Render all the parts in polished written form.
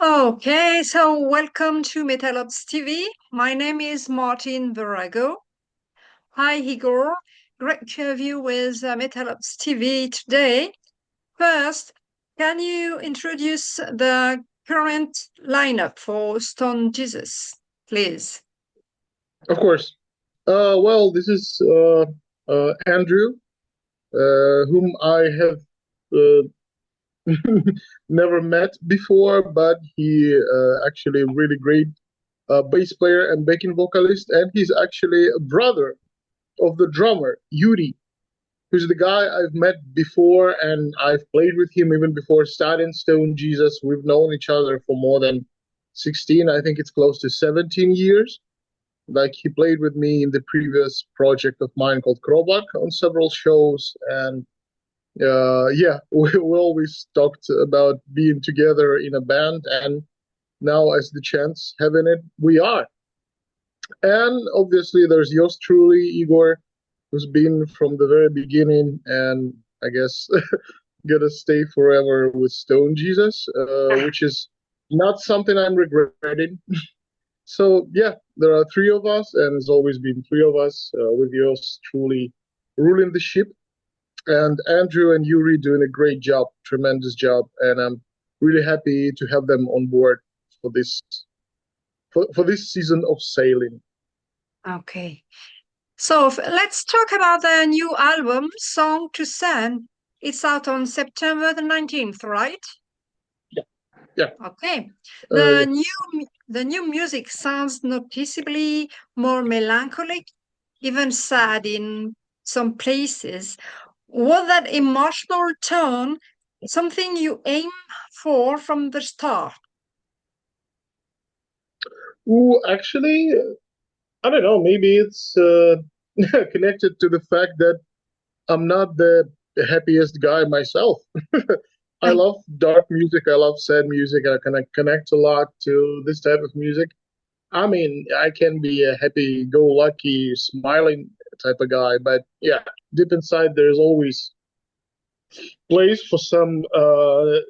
Okay, so welcome to Metalops TV. My name is Martin Virago. Hi, Igor. Great to have you with Metalops TV today. First, can you introduce the current lineup for Stone Jesus, please? Of course. Well, this is Andrew, whom I have uh, never met before, but he actually a really great bass player and backing vocalist, and he's actually a brother of the drummer Yurii, who's the guy I've met before, and I've played with him even before starting Stone Jesus. We've known each other for more than 16, I think it's close to 17 years. Like he played with me in the previous project of mine called Krobak on several shows, and yeah, we always talked about being together in a band, and now as the chance having it, we are. And obviously, there's yours truly, Igor, who's been from the very beginning, and I guess gonna stay forever with Stone Jesus, which is not something I'm regretting. So yeah, there are three of us, and it's always been three of us, with yours truly ruling the ship, and Andrew and Yuri doing a great job, tremendous job, and I'm really happy to have them on board for this season of sailing. Okay, so let's talk about the new album, Song to Send. It's out on September the 19th, right? Yeah, yeah, Okay. yeah. The new music sounds noticeably more melancholic, even sad in some places. Was that emotional tone something you aim for from the start? Ooh, actually, I don't know. Maybe it's connected to the fact that I'm not the happiest guy myself. I love dark music. I love sad music. I can connect a lot to this type of music. I mean, I can be a happy-go-lucky, smiling type of guy, but yeah, deep inside, there's always place for some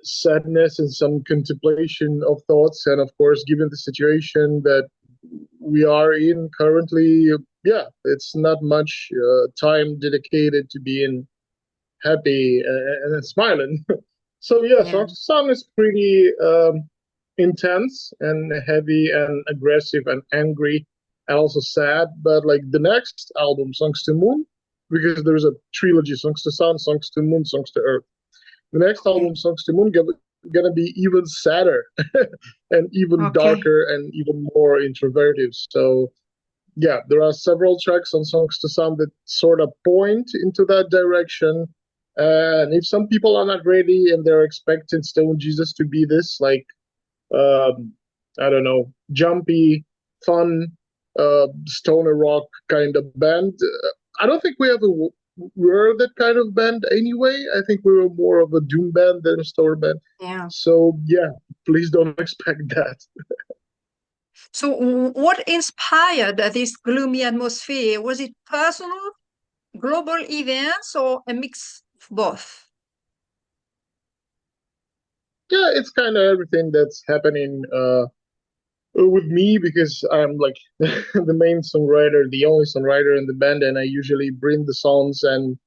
sadness and some contemplation of thoughts. And of course, given the situation that we are in currently, yeah, it's not much time dedicated to being happy and smiling. So yeah, Yeah. song is pretty intense and heavy and aggressive and angry and also sad. But like the next album, Songs to Moon, because there's a trilogy: Songs to Sun, Songs to Moon, Songs to Earth. The next Okay. album, Songs to Moon, gonna be even sadder and even Okay. darker and even more introverted. So yeah, there are several tracks on Songs to Sun that sort of point into that direction. And if some people are not ready and they're expecting Stone Jesus to be this like um, I don't know, jumpy, fun, stoner rock kind of band. I don't think we ever were that kind of band anyway. I think we were more of a doom band than a stoner band. Yeah. So yeah, please don't expect that. So, what inspired this gloomy atmosphere? Was it personal, global events, or a mix of both? Yeah, it's kind of everything that's happening with me because I'm like the main songwriter, the only songwriter in the band, and I usually bring the songs and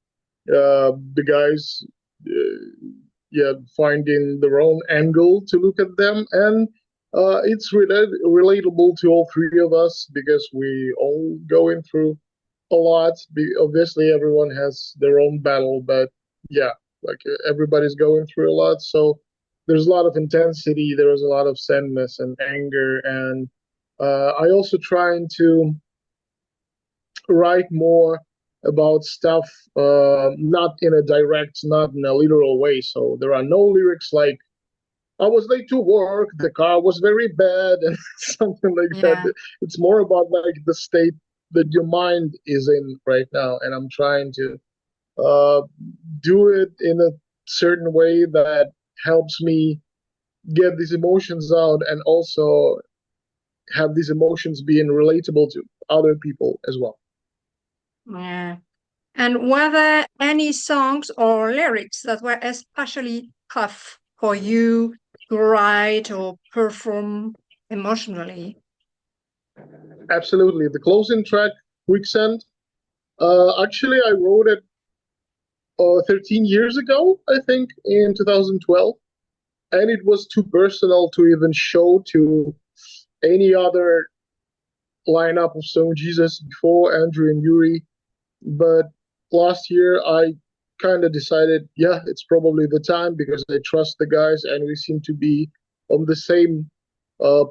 the guys, yeah, finding their own angle to look at them, and it's relatable to all three of us because we all going through a lot. Obviously, everyone has their own battle, but yeah, like everybody's going through a lot, so there's a lot of intensity. There is a lot of sadness and anger, and I also trying to write more about stuff, not in a direct, not in a literal way. So there are no lyrics like "I was late to work, the car was very bad," and something like Yeah. that. It's more about like the state that your mind is in right now, and I'm trying to uh, do it in a certain way that helps me get these emotions out and also have these emotions being relatable to other people as well. Yeah. And were there any songs or lyrics that were especially tough for you to write or perform emotionally? Absolutely. The closing track, Quicksand, actually, I wrote it 13 years ago, I think, in 2012. And it was too personal to even show to any other lineup of Stone Jesus before Andrew and Yurii. But last year, I kind of decided, yeah, it's probably the time because I trust the guys and we seem to be on the same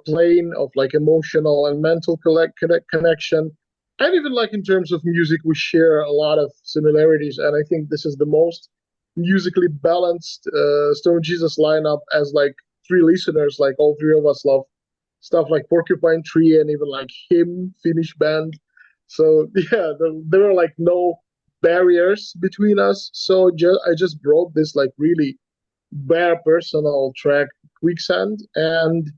plane of like emotional and mental connection. And even like in terms of music, we share a lot of similarities. And I think this is the most musically balanced Stone Jesus lineup as like three listeners, like all three of us love stuff like Porcupine Tree and even like Him, Finnish band. So yeah, there are like no barriers between us. So I just brought this like really bare personal track, Quicksand, and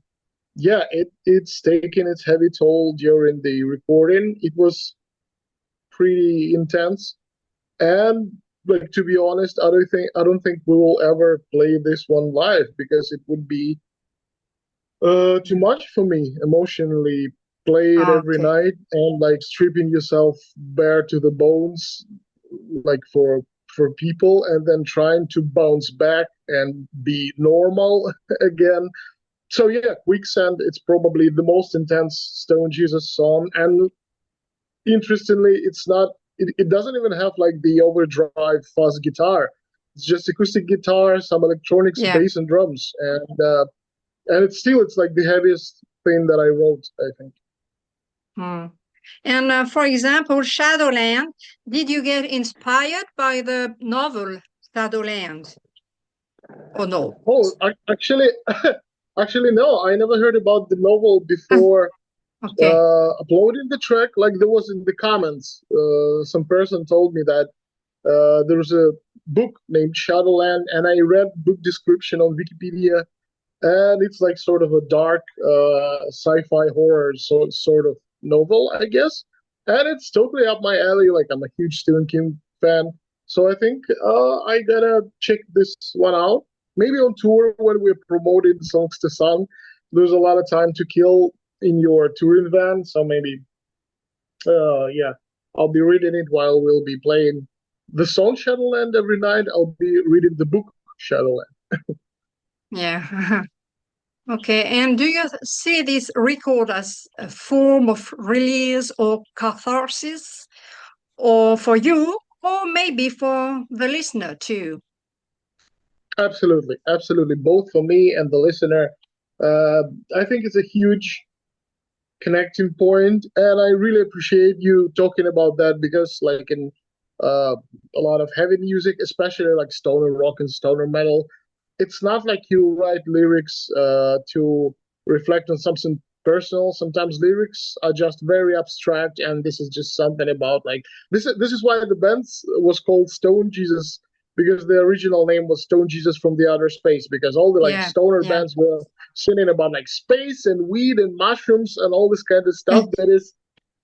yeah, it's taken its heavy toll during the recording. It was pretty intense, and like to be honest, I don't think we will ever play this one live because it would be too much for me emotionally. Play it every Okay. night and like stripping yourself bare to the bones, like for people, and then trying to bounce back and be normal again. So yeah, Quicksand, it's probably the most intense Stone Jesus song. And interestingly, it doesn't even have like the overdrive fuzz guitar. It's just acoustic guitar, some electronics, Yeah. bass and drums. And it's like the heaviest thing that I wrote, I think. Hmm. And for example, Shadowland, did you get inspired by the novel Shadowland or no? Oh, actually, actually, no. I never heard about the novel before Okay. uploading the track. Like there was in the comments, some person told me that there was a book named Shadowland, and I read book description on Wikipedia, and it's like sort of a dark sci-fi horror sort of novel, I guess. And it's totally up my alley. Like I'm a huge Stephen King fan, so I think I gotta check this one out. Maybe on tour when we're promoting songs to song, there's a lot of time to kill in your touring van, so maybe yeah, I'll be reading it while we'll be playing the song Shadowland every night. I'll be reading the book Shadowland. Yeah. Okay. And do you see this record as a form of release or catharsis, or for you, or maybe for the listener too? Absolutely, absolutely. Both for me and the listener. Uh, I think it's a huge connecting point, and I really appreciate you talking about that because, like in uh, a lot of heavy music, especially like stoner rock and stoner metal, it's not like you write lyrics to reflect on something personal. Sometimes lyrics are just very abstract, and this is just something about like this is why the band was called Stone Jesus because the original name was Stone Jesus from the Outer Space because all the like Yeah. stoner Yeah. bands were singing about like space and weed and mushrooms and all this kind of stuff that is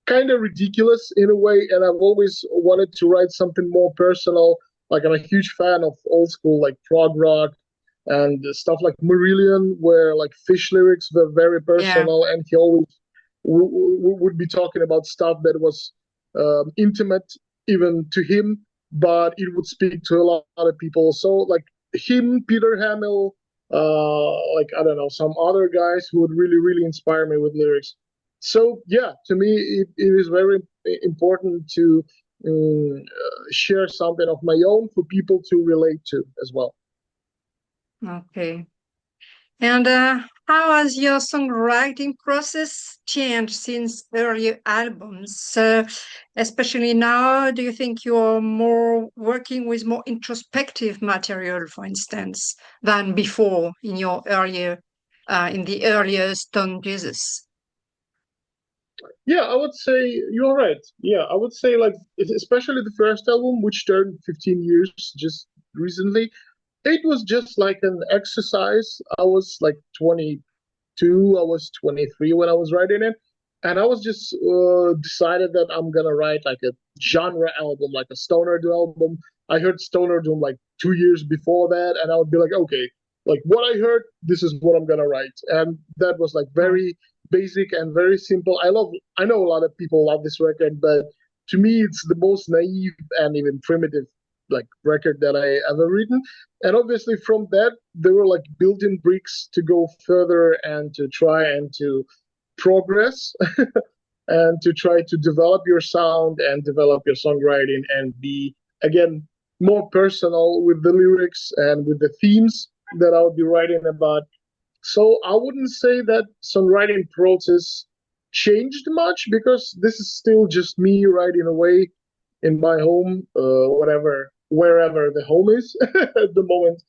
kind of ridiculous in a way. And I've always wanted to write something more personal. Like I'm a huge fan of old school like prog rock and stuff like Marillion, where like Fish lyrics were very Yeah. personal, and he always would be talking about stuff that was intimate even to him, but it would speak to a lot of people. So like him, Peter Hamill, like I don't know, some other guys who would really inspire me with lyrics. So yeah, to me it is very important to share something of my own for people to relate to as well. Okay. And how has your songwriting process changed since earlier albums? Especially now, do you think you're more working with more introspective material, for instance, than before in your earlier, in the earlier Stone Jesus? Yeah, I would say you're right. Yeah, I would say like especially the first album, which turned 15 years just recently, it was just like an exercise. I was like 22, I was 23 when I was writing it, and I was just decided that I'm gonna write like a genre album, like a stoner doom album. I heard stoner doom like 2 years before that, and I would be like, okay, like what I heard, this is what I'm gonna write. And that was like very basic and very simple. I know a lot of people love this record, but to me it's the most naive and even primitive like record that I ever written. And obviously from that there were like built-in bricks to go further and to try and to progress and to try to develop your sound and develop your songwriting and be again more personal with the lyrics and with the themes that I'll be writing about. So I wouldn't say that songwriting process changed much because this is still just me writing away in my home, whatever, wherever the home is at the moment.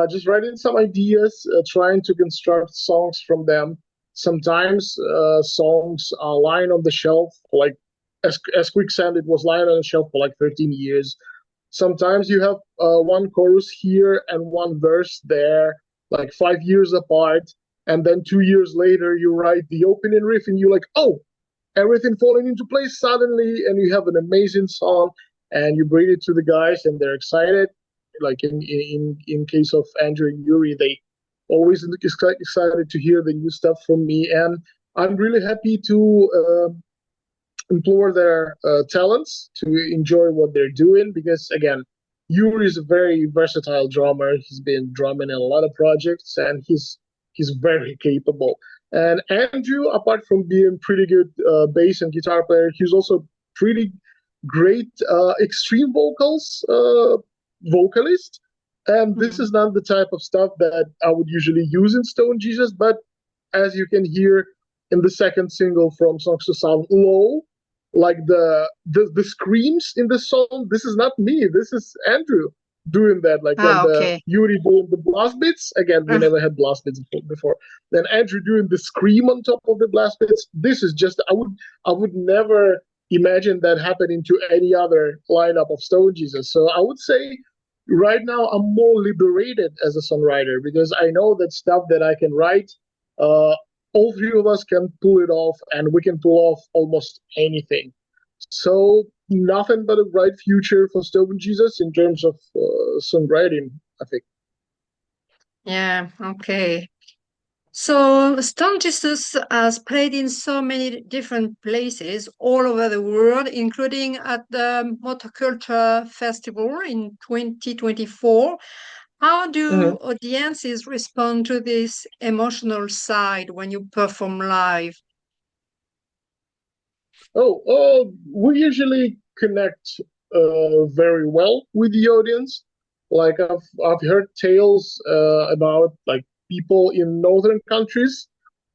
Just writing some ideas, trying to construct songs from them. Sometimes songs are lying on the shelf, like as Quicksand, it was lying on the shelf for like 13 years. Sometimes you have one chorus here and one verse there, like 5 years apart, and then 2 years later you write the opening riff, and you're like, oh, everything falling into place suddenly, and you have an amazing song, and you bring it to the guys, and they're excited. Like in case of Andrew and Yurii, they always excited to hear the new stuff from me, and I'm really happy to implore their talents to enjoy what they're doing because again, Yurii is a very versatile drummer. He's been drumming in a lot of projects, and he's very capable. And Andrew, apart from being pretty good bass and guitar player, he's also pretty great extreme vocals vocalist. And this is not the type of stuff that I would usually use in Stone Jesus, but as you can hear in the second single from Songs to Sound Low, like the screams in the song, this is not me, this is Andrew doing that. Like when okay. the Yurii doing the blast bits, again, we never had blast bits before. Then Andrew doing the scream on top of the blast bits. This is just I would never imagine that happening to any other lineup of Stone Jesus. So I would say right now I'm more liberated as a songwriter because I know that stuff that I can write, all three of us can pull it off, and we can pull off almost anything. So nothing but a bright future for Stone Jesus in terms of songwriting, I think. Yeah, okay. So Stone Jesus has played in so many different places all over the world, including at the Motoculture Festival in 2024. How do audiences respond to this emotional side when you perform live? We usually connect very well with the audience. Like I've heard tales about like people in northern countries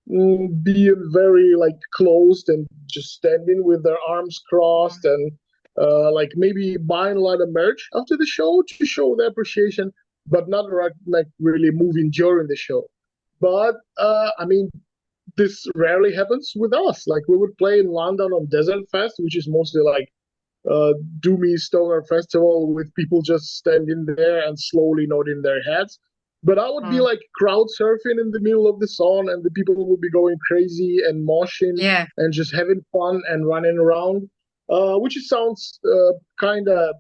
being very like closed and just standing with their arms crossed and like maybe buying a lot of merch after the show to show their appreciation, but not like really moving during the show. But I mean, this rarely happens with us. Like we would play in London on Desert Fest, which is mostly like doomy stoner festival with people just standing there and slowly nodding their heads. But I would be like crowd surfing in the middle of the song, and the people would be going crazy and moshing and just having fun and running around, which sounds kind of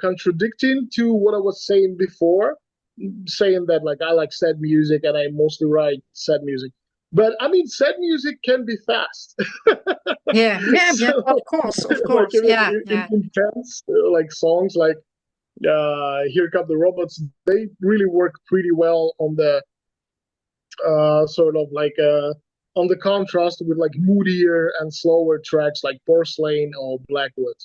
contradicting to what I was saying before, saying that like I like sad music and I mostly write sad music. But I mean, sad music can be fast. Yeah, of course, Like yeah. intense like songs like Here Come the Robots, they really work pretty well on the sort of like on the contrast with like moodier and slower tracks like Porcelain or Blackwood.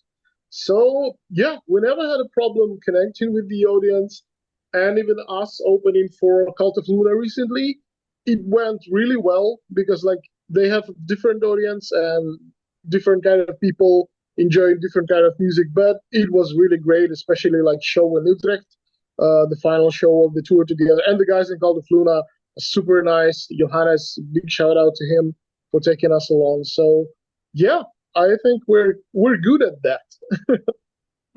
So yeah, we never had a problem connecting with the audience, and even us opening for Cult of Luna recently, it went really well because like they have different audience and different kind of people enjoying different kind of music, but it was really great, especially like show in Utrecht, the final show of the tour together, and the guys in Cult of Luna, super nice. Johannes, big shout out to him for taking us along. So yeah, I think we're good at that.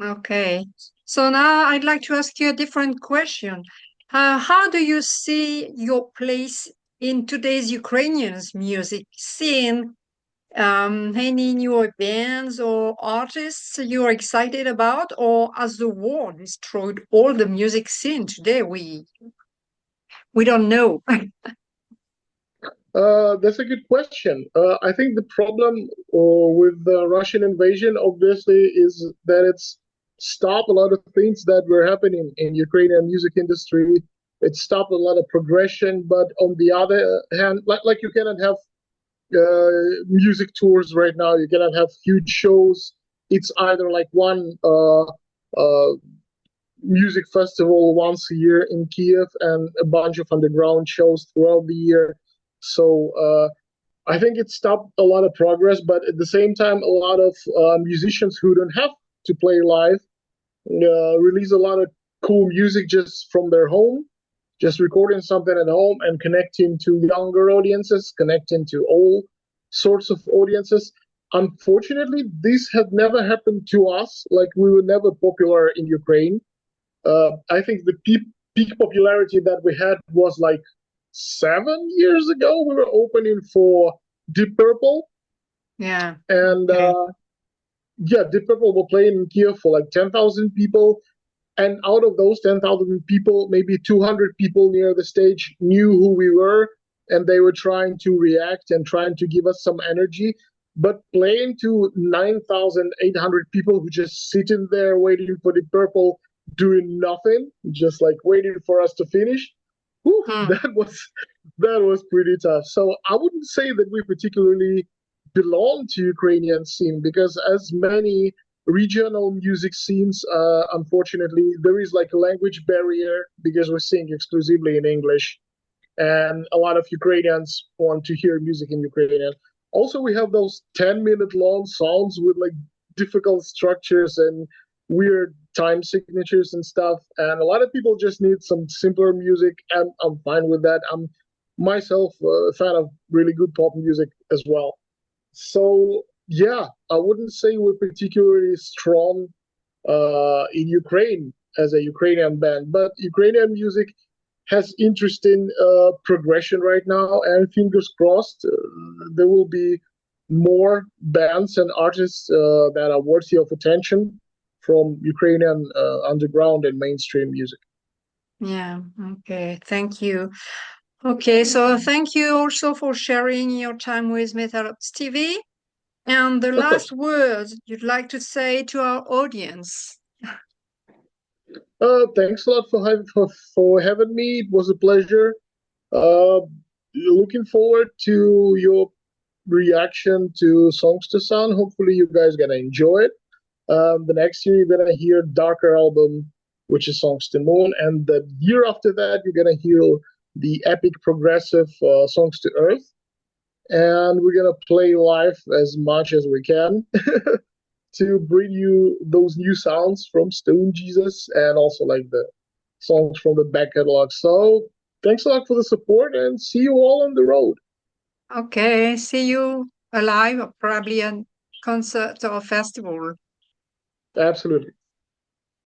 Okay. So now I'd like to ask you a different question. How do you see your place in today's Ukrainian music scene? Any new bands or artists you're excited about, or as the war destroyed all the music scene today, we don't know? That's a good question. I think the problem with the Russian invasion, obviously, is that it's stopped a lot of things that were happening in Ukrainian music industry. It stopped a lot of progression, but on the other hand, like you cannot have music tours right now. You cannot have huge shows. It's either like one music festival once a year in Kyiv and a bunch of underground shows throughout the year. So I think it stopped a lot of progress, but at the same time, a lot of musicians who don't have to play live release a lot of cool music just from their home, just recording something at home and connecting to younger audiences, connecting to all sorts of audiences. Unfortunately, this had never happened to us. Like, we were never popular in Ukraine. I think the peak popularity that we had was like 7 years ago. We were opening for Deep Purple. Yeah. And yeah, Deep Purple were playing in Kyiv for like 10,000 people. And out of those 10,000 people, maybe 200 people near the stage knew who we were, and they were trying to react and trying to give us some energy. But playing to 9,800 people who just sitting there waiting for Deep Purple, doing nothing, just like waiting for us to finish, whew, that was pretty tough. So I wouldn't say that we particularly belong to Ukrainian scene, because as many regional music scenes, unfortunately, there is like a language barrier because we sing exclusively in English, and a lot of Ukrainians want to hear music in Ukrainian. Also, we have those 10-minute long songs with like difficult structures and weird time signatures and stuff, and a lot of people just need some simpler music, and I'm fine with that. I'm myself a fan of really good pop music as well. So yeah, I wouldn't say we're particularly strong in Ukraine as a Ukrainian band, but Ukrainian music has interesting progression right now, and fingers crossed there will be more bands and artists that are worthy of attention from Ukrainian underground and mainstream music. Yeah. Okay. Thank you. Okay. So thank you also for sharing your time with Metalops TV. And the last words you'd like to say to our audience. Thanks a lot for having me. It was a pleasure. Looking forward to your reaction to Songs to Sun. Hopefully, you guys gonna enjoy it. The next year, you're gonna hear darker album, which is Songs to Moon, and the year after that, you're gonna hear the epic progressive Songs to Earth. And we're gonna play live as much as we can to bring you those new sounds from Stone Jesus and also like the songs from the back catalog. So thanks a lot for the support, and see you all on the road. Okay, see you alive or probably a concert or festival. Absolutely.